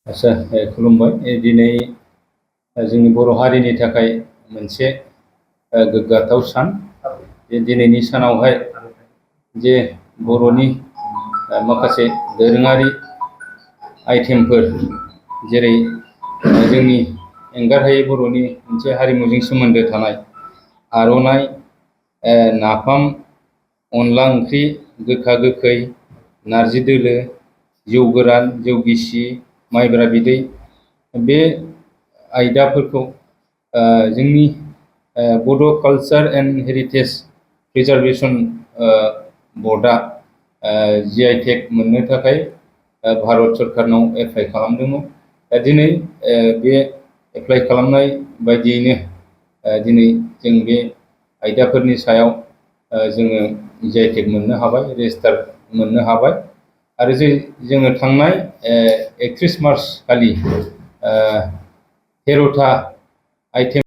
आच्छा खुलुमबाय। दिनै जोंनि बर' हारिनि थाखाय मोनसे गोग्गाथाव सान। दिनैनि सानावहाय जे बर'नि माखासे दोरोङारि आइटेमफोर जेरै जोंनि एंगारहायै बर'नि मोनसे हारिमुजों सोमोन्दो थानाय आर'नाइ, नाफाम, अनला ओंख्रि, गोखा गोखै, नारजि दोलो, जौ गोरान, जौ गिसि, माइब्रा बिदै, बे आयदाफोरखौ जोंनि बड' कालचार एन्ड हेरिटेज प्रिजार्भेसन बर्डआ GI टेग मोननो थाखाय भारत सरकारनाव एप्लाइ खालामदोंमोन। दिनै बे एप्लाइ खालामनाय बायदियैनो दिनै जों बे आयदाफोरनि सायाव जोङो GI टेग मोननो हाबाय, रेजिस्टार मोननो हाबाय। आरो जोङो थांनाय 31 मार्च खालि 13टा आइटेम